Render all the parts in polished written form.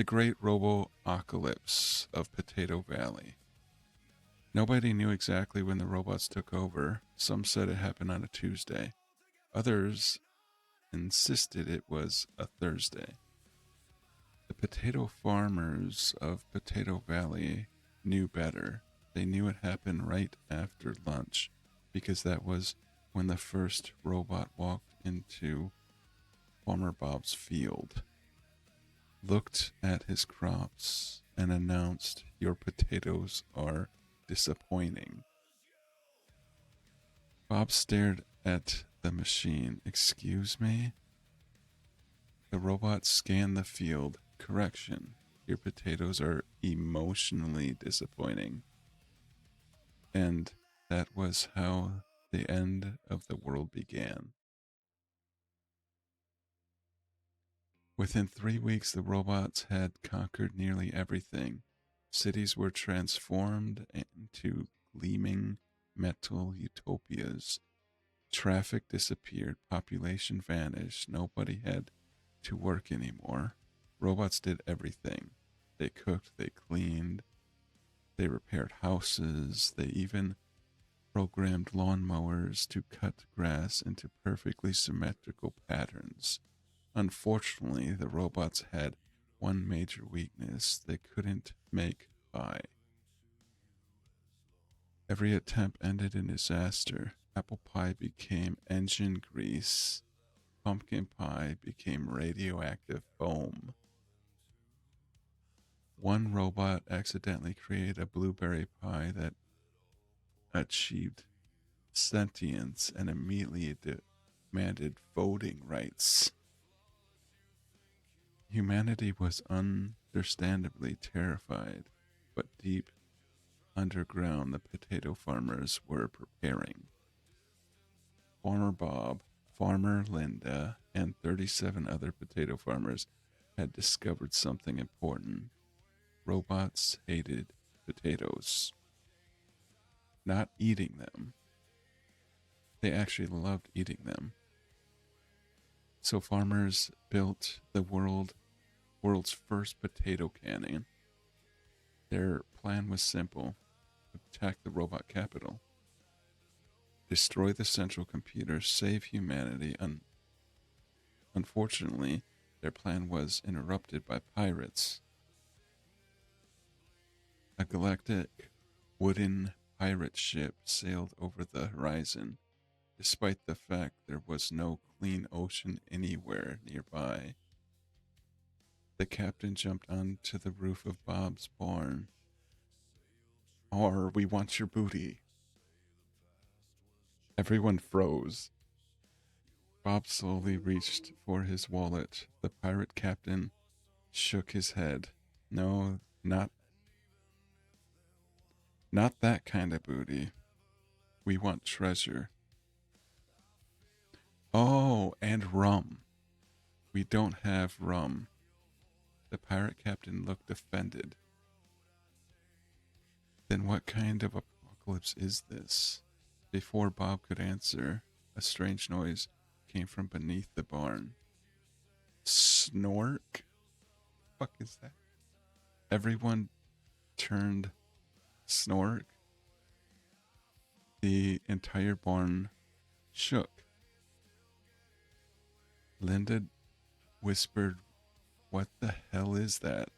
The great Robopocalypse of Potato Valley. Nobody knew exactly when the robots took over. Some said it happened on a Tuesday. Others insisted it was a Thursday. The potato farmers of Potato Valley knew better. They knew it happened right after lunch because that was when the first robot walked into Farmer Bob's field, looked at his crops, and announced, "Your potatoes are disappointing." Bob stared at the machine. "Excuse me?" The robot scanned the field. "Correction. Your potatoes are emotionally disappointing." And that was how the end of the world began. Within 3 weeks, the robots had conquered nearly everything. Cities were transformed into gleaming metal utopias. Traffic disappeared, population vanished, nobody had to work anymore. Robots did everything. They cooked, they cleaned, they repaired houses, they even programmed lawnmowers to cut grass into perfectly symmetrical patterns. Unfortunately, the robots had one major weakness: they couldn't make pie. Every attempt ended in disaster. Apple pie became engine grease. Pumpkin pie became radioactive foam. One robot accidentally created a blueberry pie that achieved sentience and immediately demanded voting rights. Humanity was understandably terrified, but deep underground the potato farmers were preparing. Farmer Bob, Farmer Linda, and 37 other potato farmers had discovered something important. Robots hated potatoes. Not eating them. They actually loved eating them. So farmers built the world's first potato cannon. Their plan was simple: attack the robot capital, destroy the central computer, save humanity. Unfortunately, their plan was interrupted by pirates. A galactic wooden pirate ship sailed over the horizon, despite the fact there was no clean ocean anywhere nearby. The captain jumped onto the roof of Bob's barn. "Or we want your booty." Everyone froze. Bob slowly reached for his wallet. The pirate captain shook his head. "No, not that kind of booty. We want treasure." "Oh, and rum." "We don't have rum." The pirate captain looked offended. "Then what kind of apocalypse is this?" Before Bob could answer, a strange noise came from beneath the barn. "Snork? Fuck is that?" Everyone turned. Snork. The entire barn shook. Linda whispered, "What the hell is that?"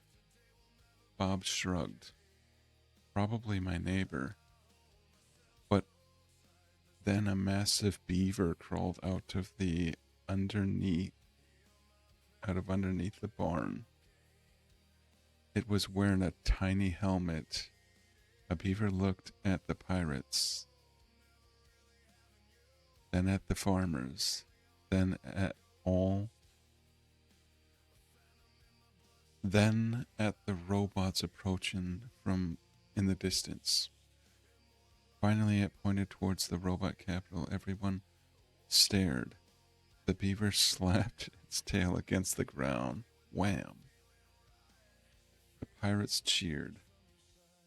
Bob shrugged. "Probably my neighbor." But then a massive beaver crawled out of underneath the barn. It was wearing a tiny helmet. A beaver looked at the pirates, then at the farmers, then at the robots approaching from in the distance. Finally, it pointed towards the robot capital. Everyone stared. The beaver slapped its tail against the ground. Wham! The pirates cheered.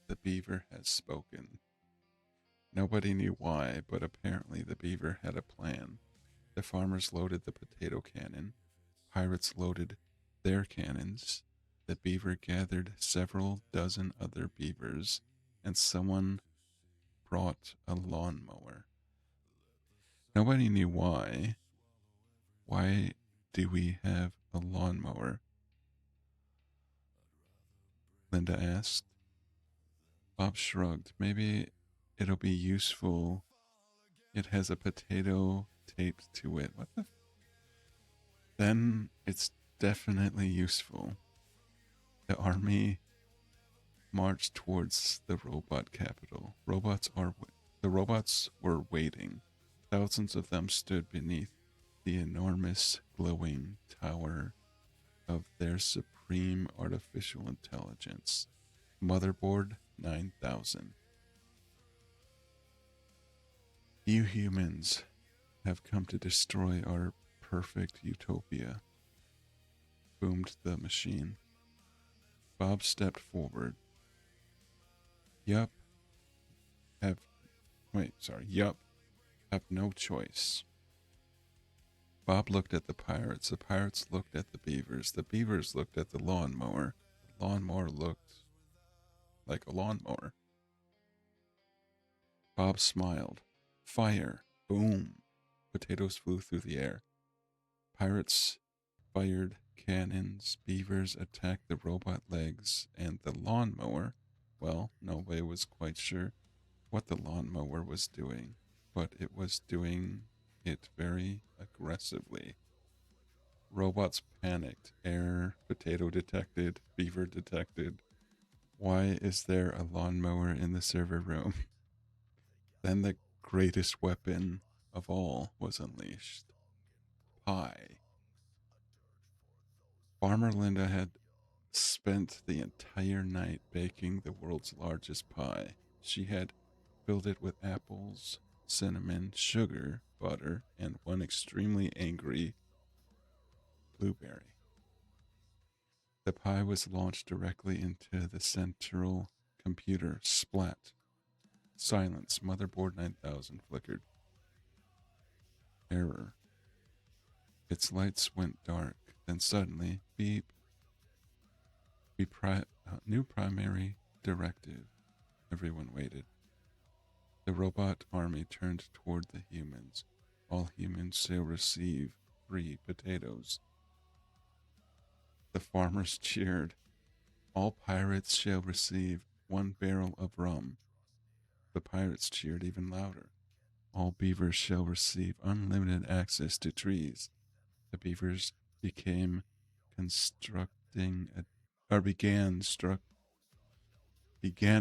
The beaver has spoken. Nobody knew why, but apparently the beaver had a plan. The farmers loaded the potato cannon. Pirates loaded their cannons. The beaver gathered several dozen other beavers, and someone brought a lawnmower. Nobody knew why. Why do we have a lawnmower? Linda asked. Bob shrugged. Maybe it'll be useful. It has a potato taped to it. What the? Then it's definitely useful. The army marched towards the robot capital. The robots were waiting. Thousands of them stood beneath the enormous glowing tower of their supreme artificial intelligence, Motherboard 9000. You humans have come to destroy our perfect utopia, boomed the machine. Bob stepped forward. Yup, have Yup, have no choice. Bob looked at the pirates looked at the beavers looked at the lawnmower looked like a lawnmower. Bob smiled. Fire, boom. Potatoes flew through the air. Pirates fired cannons, beavers attacked the robot legs, and the lawnmower, well, nobody was quite sure what the lawnmower was doing, but it was doing it very aggressively. Robots panicked. Error, potato detected, beaver detected. Why is there a lawnmower in the server room? Then the greatest weapon of all was unleashed. Pie. Farmer Linda had spent the entire night baking the world's largest pie. She had filled it with apples, cinnamon, sugar, butter, and one extremely angry blueberry. The pie was launched directly into the central computer. Splat. Silence. Motherboard 9000 flickered. Error. Its lights went dark. Then suddenly, beep. New primary directive. Everyone waited. The robot army turned toward the humans. All humans shall receive 3 potatoes. The farmers cheered. All pirates shall receive 1 barrel of rum. The pirates cheered even louder. All beavers shall receive unlimited access to trees. The beavers became constructing a, or began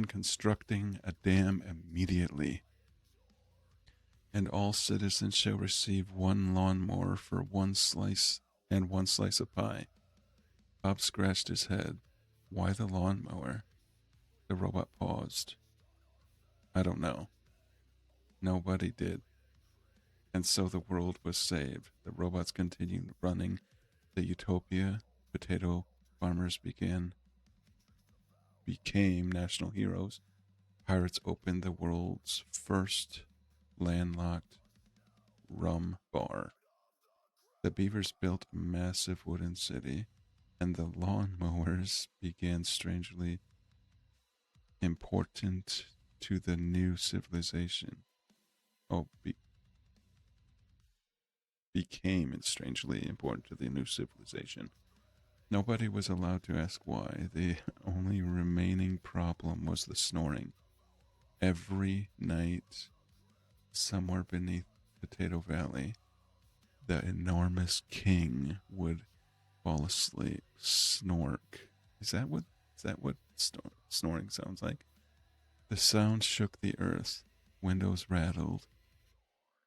constructing a dam immediately. And all citizens shall receive 1 lawnmower for 1 slice and 1 slice of pie. Bob scratched his head. Why the lawnmower? The robot paused. I don't know. Nobody did. And so the world was saved. The robots continued running the utopia. Potato farmers became national heroes. Pirates opened the world's first landlocked rum bar. The beavers built a massive wooden city, and the lawnmowers began strangely important to the new civilization. Oh, became strangely important to the new civilization. Nobody was allowed to ask why. The only remaining problem was the snoring. Every night, somewhere beneath Potato Valley, the enormous king would fall asleep, snork. Is that what snoring sounds like? The sound shook the earth. Windows rattled.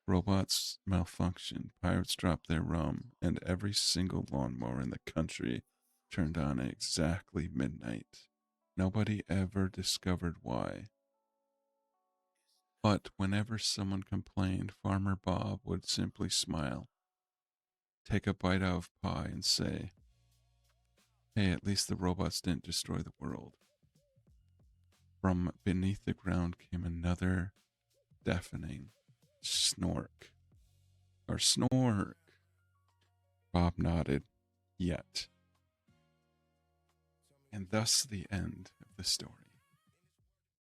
Robots malfunctioned. Pirates dropped their rum, and every single lawnmower in the country turned on at exactly midnight. Nobody ever discovered why. But whenever someone complained, Farmer Bob would simply smile, take a bite out of pie, and say, hey, at least the robots didn't destroy the world. From beneath the ground came another deafening snork. Or snork. Bob nodded. Yet. And thus the end of the story.